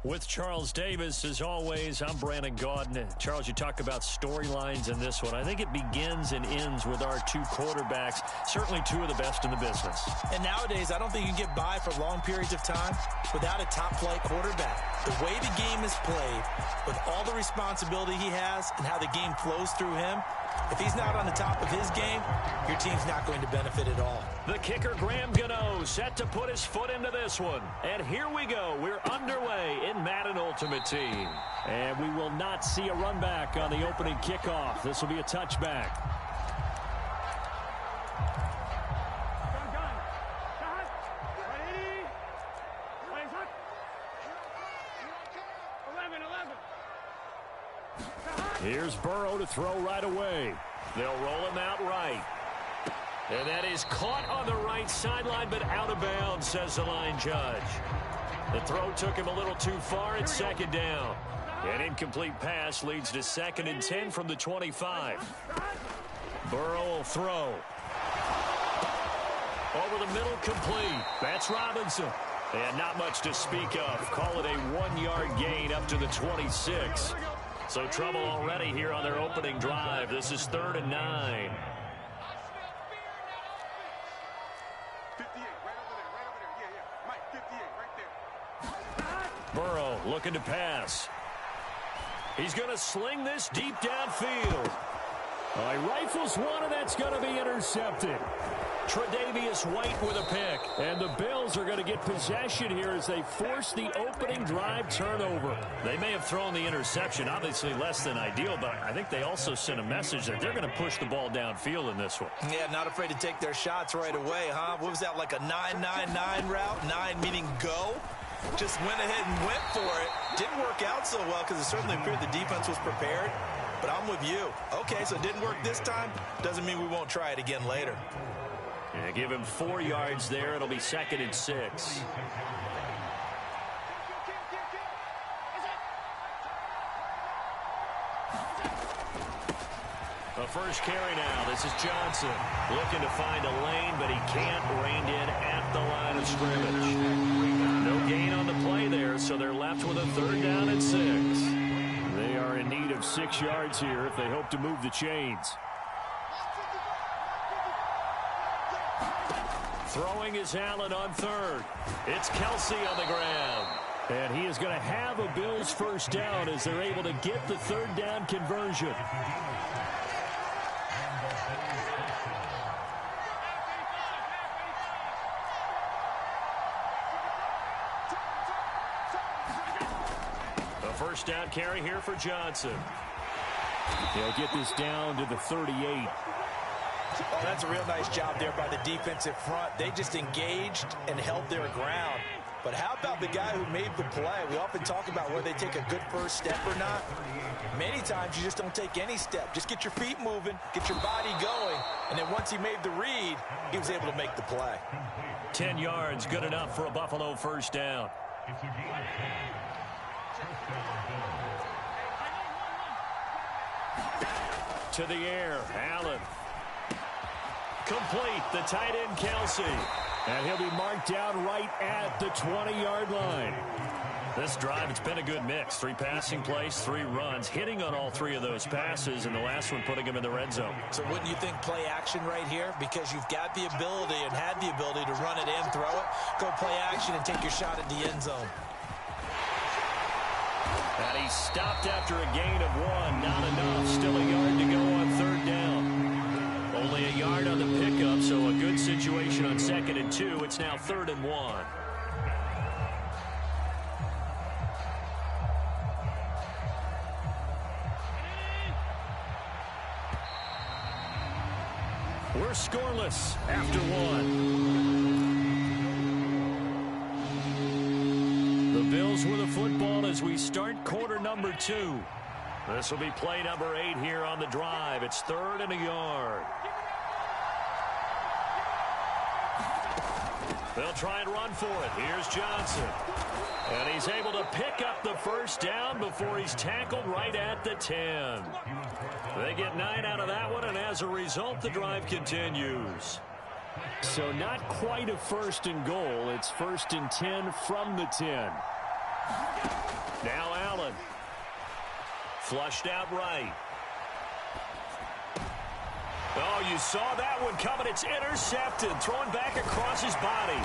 With Charles Davis, as always, I'm Brandon Gaudin. Charles, you talk about storylines in this one. I think it begins and ends with our two quarterbacks, certainly two of the best in the business. And nowadays, I don't think you can get by for long periods of time without a top-flight quarterback. The way the game is played, with all the responsibility he has and how the game flows through him, if he's not on the top of his game, your team's not going to benefit at all. The kicker, Graham Gano, set to put his foot into this one. And here we go. We're underway in Madden Ultimate Team. And we will not see a run back on the opening kickoff. This will be a touchback. Here's Burrow to throw right away. They'll roll him out right. And that is caught on the right sideline, but out of bounds, says the line judge. The throw took him a little too far. It's second down. An incomplete pass leads to 2nd and 10 from the 25. Burrow will throw. Over the middle, complete. That's Robinson. And not much to speak of. Call it a 1-yard gain up to the 26. So trouble already here on their opening drive. This is 3rd and 9. Burrow looking to pass. He's going to sling this deep downfield. He rifles one, and that's going to be intercepted. Tre'Davious White with a pick. And the Bills are going to get possession here as they force the opening drive turnover. They may have thrown the interception, obviously less than ideal, but I think they also sent a message that they're going to push the ball downfield in this one. Yeah, not afraid to take their shots right away, huh? What was that, like a 9-9-9 route? 9 meaning go? Just went ahead and went for it. Didn't work out so well because it certainly appeared the defense was prepared. But I'm with you. Okay, so it didn't work this time. Doesn't mean we won't try it again later. Yeah, give him 4 yards there. It'll be 2nd and 6. The first carry now. This is Johnson looking to find a lane, but he can't. Reined in at the line of scrimmage. No gain on the play there, so they're left with a 3rd down and 6. They are in need of 6 yards here if they hope to move the chains. Throwing is Allen on 3rd. It's Kelsey on the ground. And he is going to have a Bills first down as they're able to get the 3rd down conversion. The first down carry here for Johnson. He'll get this down to the 38. Oh, that's a real nice job there by the defensive front. They just engaged and held their ground. But how about the guy who made the play? We often talk about whether they take a good first step or not. Many times you just don't take any step. Just get your feet moving, get your body going, and then once he made the read, he was able to make the play. 10 yards, good enough for a Buffalo first down. To the air, Allen. Complete, the tight end Kelsey. And he'll be marked down right at the 20-yard line. This drive, it's been a good mix. 3 passing plays, 3 runs, hitting on all 3 of those passes, and the last one putting him in the red zone. So wouldn't you think play action right here? Because you've got the ability and had the ability to run it in, throw it, go play action, and take your shot at the end zone. And he stopped after a gain of 1. Not enough. Still a yard to go on 3rd down. Only a yard on the pickup, so a good situation on 2nd and 2. It's now 3rd and 1. We're scoreless after 1. The Bills with the football as we start quarter number 2. This will be play number 8 here on the drive. It's 3rd and a yard. They'll try and run for it. Here's Johnson. And he's able to pick up the first down before he's tackled right at the 10. They get 9 out of that one, and as a result, the drive continues. So not quite a 1st and goal. It's 1st and 10 from the 10. Now Allen. Flushed out right. Oh, you saw that one coming. It's intercepted. Thrown back across his body.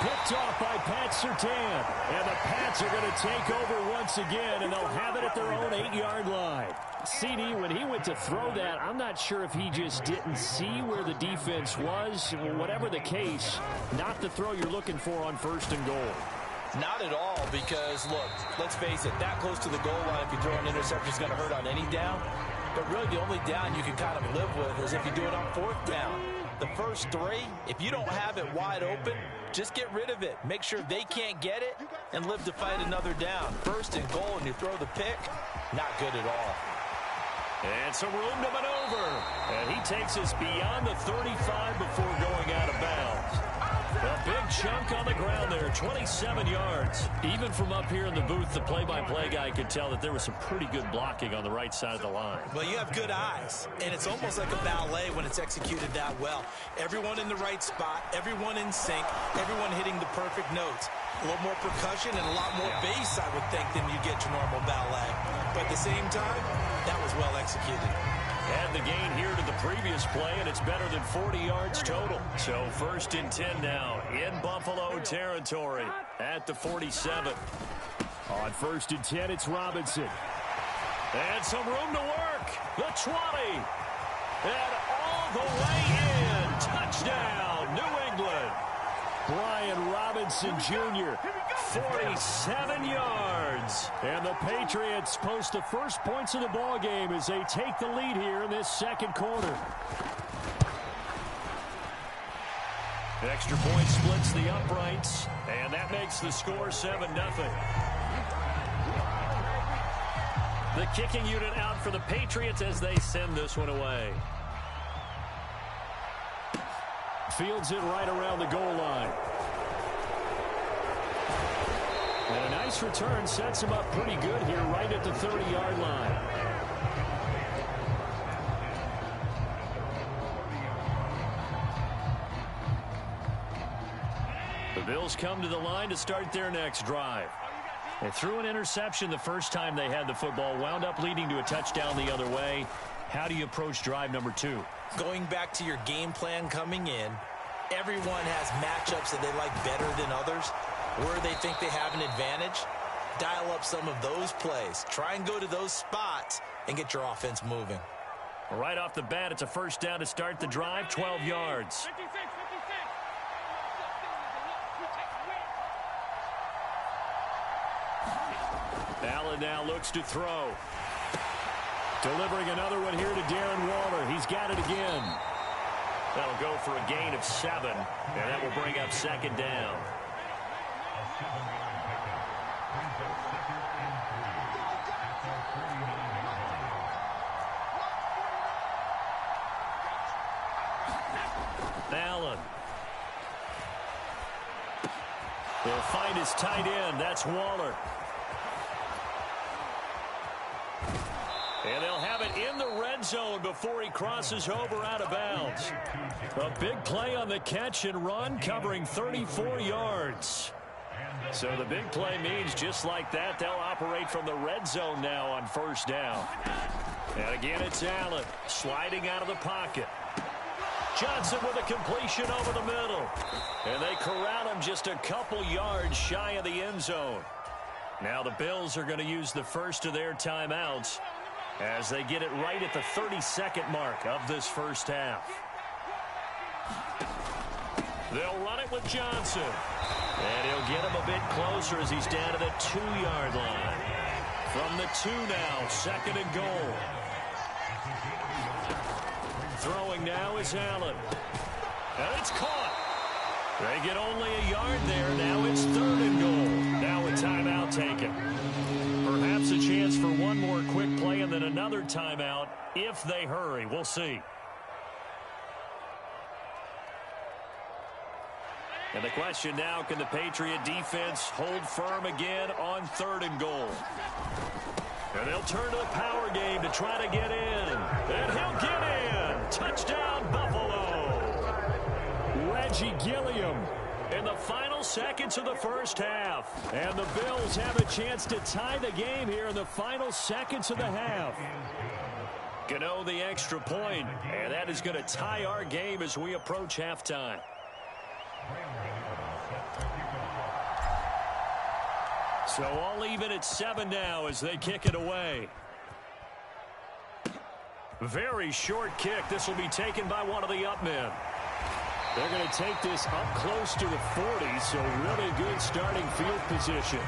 Picked off by Pat Surtain. And the Pats are going to take over once again, and they'll have it at their own 8-yard line. CD, when he went to throw that, I'm not sure if he just didn't see where the defense was. Whatever the case, not the throw you're looking for on 1st and goal. Not at all, because, look, let's face it, that close to the goal line, if you throw an interception, is going to hurt on any down. But really, the only down you can kind of live with is if you do it on 4th down. The first 3, if you don't have it wide open, just get rid of it. Make sure they can't get it and live to fight another down. 1st and goal, and you throw the pick, not good at all. And some room to maneuver. And he takes us beyond the 35 before going out of bounds. A big chunk on the ground there, 27 yards. Even from up here in the booth, the play-by-play guy could tell that there was some pretty good blocking on the right side of the line. Well, you have good eyes, and it's almost like a ballet when it's executed that well. Everyone in the right spot, everyone in sync, everyone hitting the perfect notes. A little more percussion and a lot more bass, I would think, than you get to normal ballet. But at the same time, that was well executed. Add the gain here to the previous play, and it's better than 40 yards total. So 1st and 10 now in Buffalo territory at the 47. On 1st and 10, it's Robinson. And some room to work. The 20. And all the way in. Touchdown, New England. Brian Robinson Jr., 47 yards. And the Patriots post the first points of the ball game as they take the lead here in this 2nd quarter. The extra point splits the uprights, and that makes the score 7-0. The kicking unit out for the Patriots as they send this one away. Fields it right around the goal line. And a nice return sets him up pretty good here right at the 30-yard line. The Bills come to the line to start their next drive. They threw an interception the first time they had the football, wound up leading to a touchdown the other way. How do you approach drive number 2? Going back to your game plan coming in, everyone has matchups that they like better than others, where they think they have an advantage. Dial up some of those plays. Try and go to those spots and get your offense moving. Right off the bat, it's a 1st down to start the drive, 12 yards. Allen now looks to throw. Delivering another one here to Darren Waller. He's got it again. That'll go for a gain of 7, and that will bring up 2nd down. Allen. They'll find his tight end. That's Waller. And they'll have it in the red zone before he crosses over out of bounds. A big play on the catch and run, covering 34 yards. So the big play means just like that, they'll operate from the red zone now on 1st down. And again, it's Allen sliding out of the pocket. Johnson with a completion over the middle. And they corral him just a couple yards shy of the end zone. Now the Bills are going to use the first of their timeouts as they get it right at the 32nd mark of this 1st half. They'll run it with Johnson. And he'll get him a bit closer as he's down to the 2-yard line. From the 2 now, 2nd and goal. Throwing now is Allen. And it's caught. They get only a yard there. Now it's 3rd and goal. Now a timeout taken. Perhaps a chance for one more quick play and then another timeout if they hurry. We'll see. And the question now, can the Patriot defense hold firm again on 3rd and goal? And they'll turn to the power game to try to get in. And he'll get in. Touchdown, Buffalo. Reggie Gilliam. And the final seconds of the first half. And the Bills have a chance to tie the game here in the final seconds of the half. Gano the extra point, and that is going to tie our game as we approach halftime. So all even at 7 now as they kick it away. Very short kick. This will be taken by one of the up men. They're going to take this up close to the 40, so really good starting field position.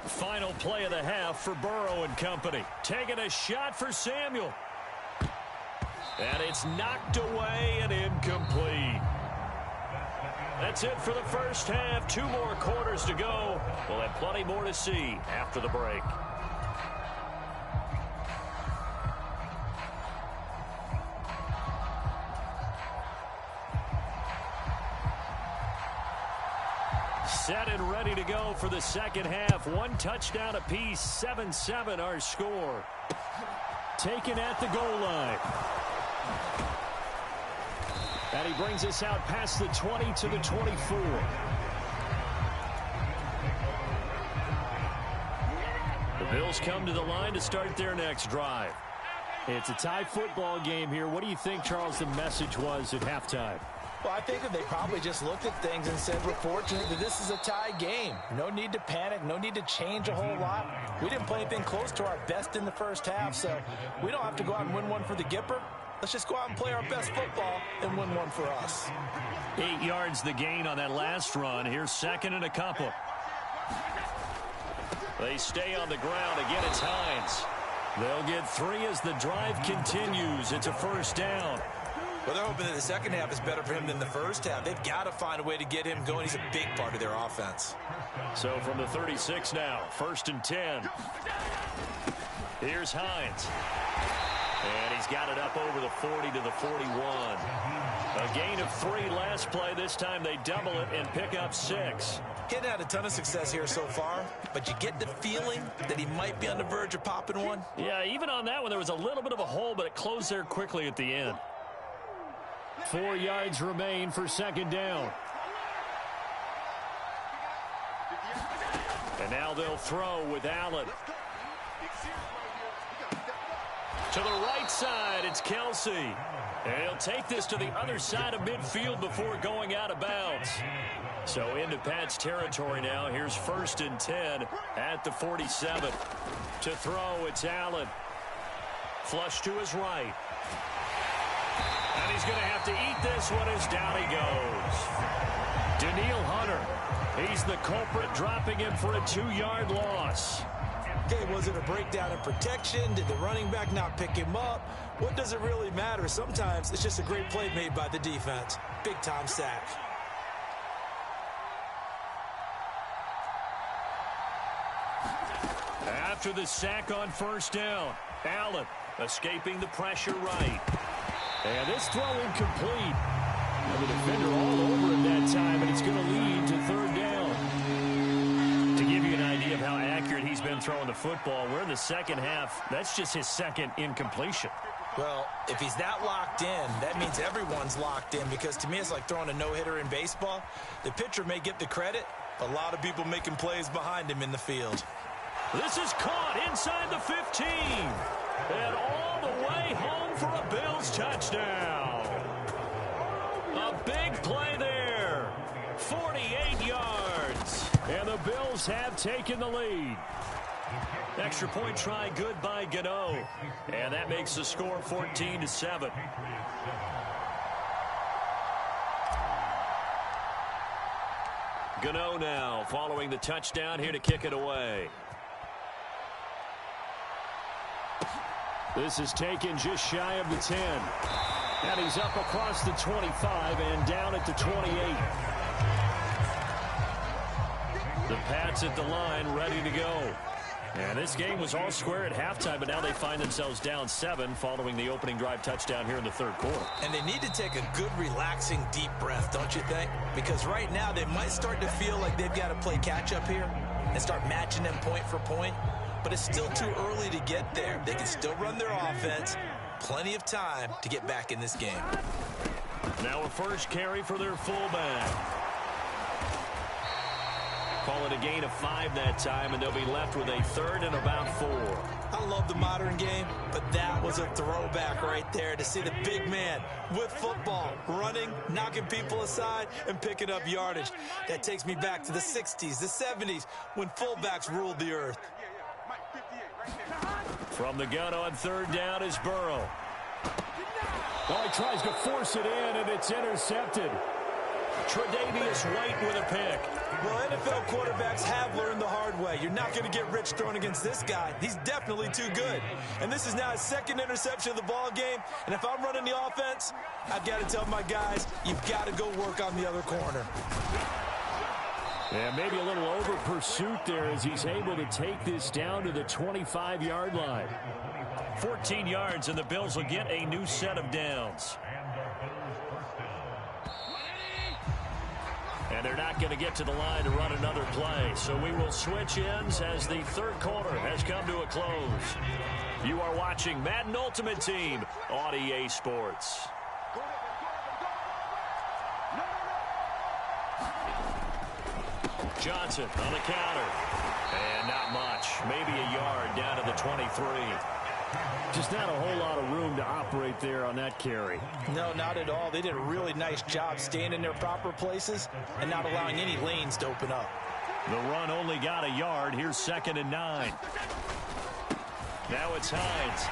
Final play of the half for Burrow and company. Taking a shot for Samuel. And it's knocked away and incomplete. That's it for the first half. 2 more quarters to go. We'll have plenty more to see after the break. Set and ready to go for the second half. 1 touchdown apiece. 7-7 our score. Taken at the goal line. And he brings us out past the 20 to the 24. The Bills come to the line to start their next drive. It's a tie football game here. What do you think, Charles, the message was at halftime? Well, I think that they probably just looked at things and said, we're fortunate that this is a tie game. No need to panic. No need to change a whole lot. We didn't play anything close to our best in the first half, so we don't have to go out and win one for the Gipper. Let's just go out and play our best football and win one for us. 8 yards the gain on that last run. Here's second and a couple. They stay on the ground. Again, it's Hines. They'll get 3 as the drive continues. It's a first down. Well, they're hoping that the second half is better for him than the first half. They've got to find a way to get him going. He's a big part of their offense. So from the 36 now, 1st and 10. Here's Hines. And he's got it up over the 40 to the 41. A gain of 3 last play. This time they double it and pick up 6. He hadn't had a ton of success here so far, but you get the feeling that he might be on the verge of popping one. Yeah, even on that one, there was a little bit of a hole, but it closed there quickly at the end. 4 yards remain for second down. And now they'll throw with Allen. To the right side, it's Kelsey. And he'll take this to the other side of midfield before going out of bounds. So into Pat's territory now. Here's 1st and 10 at the 47. To throw, it's Allen. Flush to his right. And he's going to have to eat this one as down he goes. Daniil Hunter. He's the culprit, dropping him for a 2-yard loss. Okay, was it a breakdown in protection? Did the running back not pick him up? What does it really matter? Sometimes it's just a great play made by the defense. Big-time sack. After the sack on 1st down, Allen escaping the pressure right. And this throw incomplete. And the defender all over him that time, and it's going to lead to 3rd down. To give you an idea of how accurate he's been throwing the football, we're in the second half. That's just his 2nd incompletion. Well, if he's that locked in, that means everyone's locked in, because to me it's like throwing a no-hitter in baseball. The pitcher may get the credit, a lot of people making plays behind him in the field. This is caught inside the 15. And all the way home for a Bills touchdown. A big play there. 48 yards. And the Bills have taken the lead. Extra point try good by Gano. And that makes the score 14-7. Gano now following the touchdown here to kick it away. This is taken just shy of the 10. And he's up across the 25 and down at the 28. The Pats at the line ready to go. And this game was all square at halftime, but now they find themselves down 7 following the opening drive touchdown here in the 3rd quarter. And they need to take a good, relaxing, deep breath, don't you think? Because right now they might start to feel like they've got to play catch-up here and start matching them point for point. but it's still too early to get there. They can still run their offense. Plenty of time to get back in this game. Now a first carry for their fullback. Call it a gain of 5 that time, and they'll be left with a 3rd and about 4. I love the modern game, but that was a throwback right there to see the big man with football, running, knocking people aside, and picking up yardage. That takes me back to the 60s, the 70s, when fullbacks ruled the earth. From the gun on 3rd down is Burrow. Oh, he tries to force it in, and it's intercepted. Tre'Davious White with a pick. Well, NFL quarterbacks have learned the hard way. You're not going to get rich throwing against this guy. He's definitely too good. And this is now his 2nd interception of the ball game. And if I'm running the offense, I've got to tell my guys, you've got to go work on the other corner. Yeah, maybe a little over pursuit there as he's able to take this down to the 25-yard line. 14 yards, and the Bills will get a new set of downs. And they're not going to get to the line to run another play. So we will switch ends as the 3rd quarter has come to a close. You are watching Madden Ultimate Team on EA Sports. Johnson on the counter. And not much. Maybe a yard down to the 23. Just not a whole lot of room to operate there on that carry. No, not at all. They did a really nice job staying in their proper places and not allowing any lanes to open up. The run only got a yard. Here's 2nd and 9. Now it's Hines.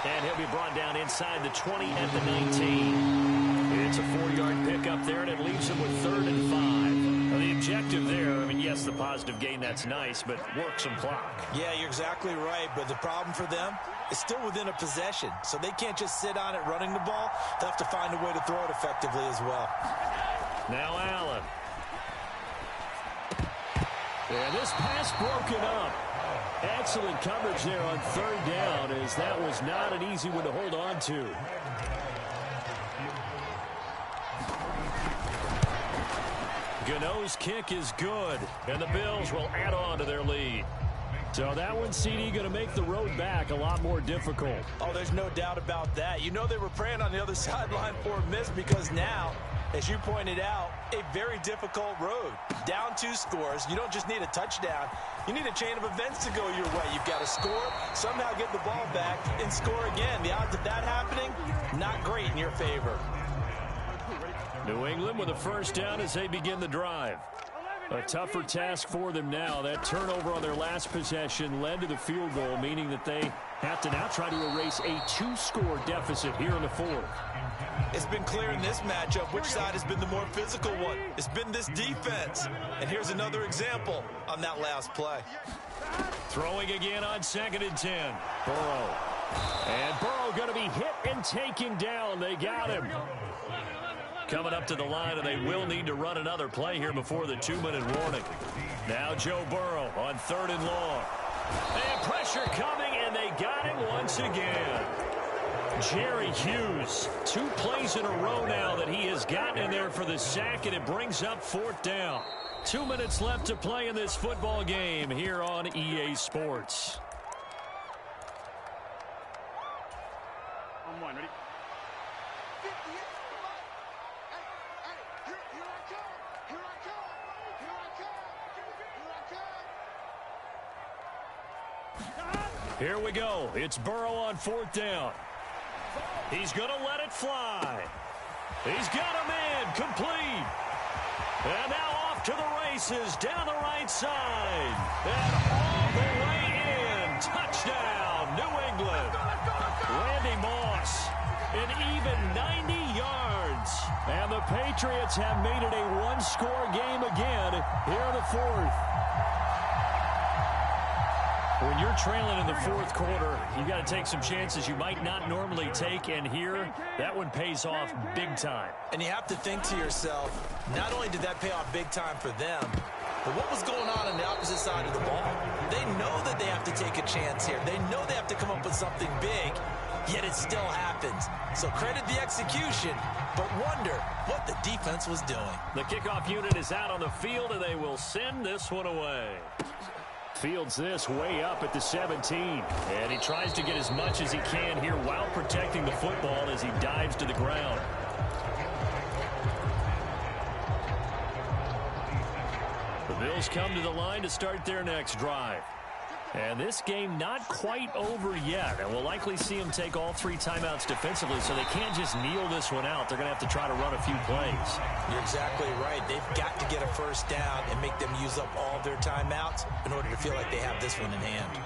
And he'll be brought down inside the 20 at the 19. It's a 4-yard pickup there, and it leaves him with 3rd and 5. Now, the objective there, I mean, yes, the positive gain, that's nice, but work some clock. Yeah, you're exactly right, but the problem for them is still within a possession, so they can't just sit on it running the ball. They'll have to find a way to throw it effectively as well. Now Allen. And this pass broken up. Excellent coverage there on 3rd down, as that was not an easy one to hold on to. Gano's kick is good, and the Bills will add on to their lead. So that one, CD, going to make the road back a lot more difficult. Oh, there's no doubt about that. You know they were praying on the other sideline for a miss because now, as you pointed out, a very difficult road. Down 2 scores. You don't just need a touchdown. You need a chain of events to go your way. You've got to score, somehow get the ball back, and score again. The odds of that happening, not great in your favor. New England with a 1st down as they begin the drive. A tougher task for them now. That turnover on their last possession led to the field goal, meaning that they have to now try to erase a 2-score deficit here in the 4th. It's been clear in this matchup which side has been the more physical one. It's been this defense. And here's another example on that last play. Throwing again on 2nd and 10. Burrow. And Burrow going to be hit and taken down. They got him. Coming up to the line, and they will need to run another play here before the 2-minute warning. Now Joe Burrow on 3rd and long. And pressure coming, and they got him once again. Jerry Hughes, 2 plays in a row now that he has gotten in there for the sack, and it brings up 4th down. 2 minutes left to play in this football game here on EA Sports. Ready? Here we go. It's Burrow on 4th down. He's going to let it fly. He's got him in. Complete. And now off to the races down the right side. And all the way in. Touchdown, New England. Randy Moss, an even 90 yards. And the Patriots have made it a 1-score game again here in the 4th. When you're trailing in the 4th quarter, you've got to take some chances you might not normally take, and here, that one pays off big time. And you have to think to yourself, not only did that pay off big time for them, but what was going on the opposite side of the ball? They know that they have to take a chance here. They know they have to come up with something big, yet it still happens. So credit the execution, but wonder what the defense was doing. The kickoff unit is out on the field, and they will send this one away. Fields this way up at the 17. And he tries to get as much as he can here while protecting the football as he dives to the ground. The Bills come to the line to start their next drive. And this game not quite over yet. And we'll likely see them take all 3 timeouts defensively, so they can't just kneel this one out. They're going to have to try to run a few plays. You're exactly right. They've got to get a first down and make them use up all their timeouts in order to feel like they have this one in hand.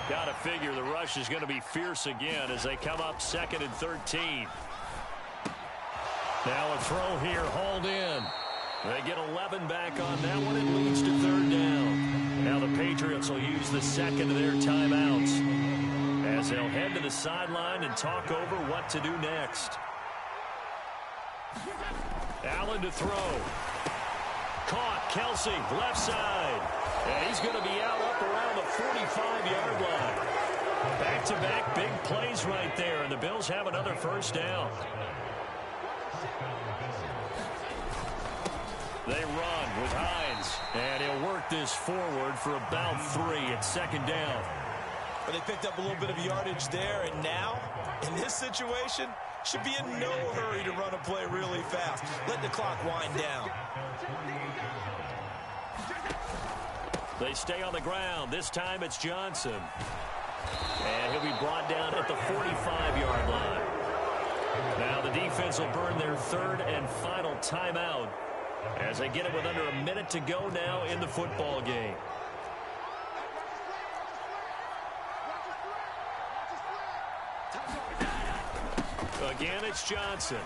Got to figure the rush is going to be fierce again as they come up 2nd and 13. Now a throw here, hauled in. They get 11 back on that one. It leads to 3rd down. Now the Patriots will use the 2nd of their timeouts as they'll head to the sideline and talk over what to do next. Allen to throw. Caught. Kelsey, left side. And he's going to be out up around the 45-yard line. Back-to-back big plays right there, and the Bills have another first down. They run with Hines, and he'll work this forward for about 3 at 2nd down. But they picked up a little bit of yardage there, and now, in this situation, should be in no hurry to run a play really fast. Let the clock wind down. They stay on the ground. This time it's Johnson. And he'll be brought down at the 45-yard line. Now the defense will burn their 3rd and final timeout as they get it with under a minute to go now in the football game. Again, it's Johnson.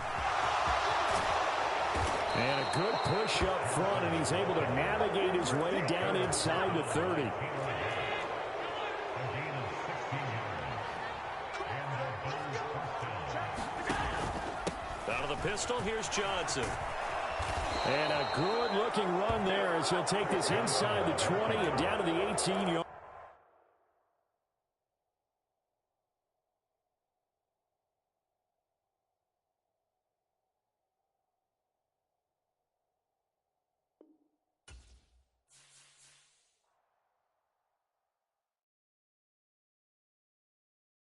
And a good push up front, and he's able to navigate his way down inside the 30. Out of the pistol, here's Johnson. And a good-looking run there as he'll take this inside the 20 and down to the 18-yard.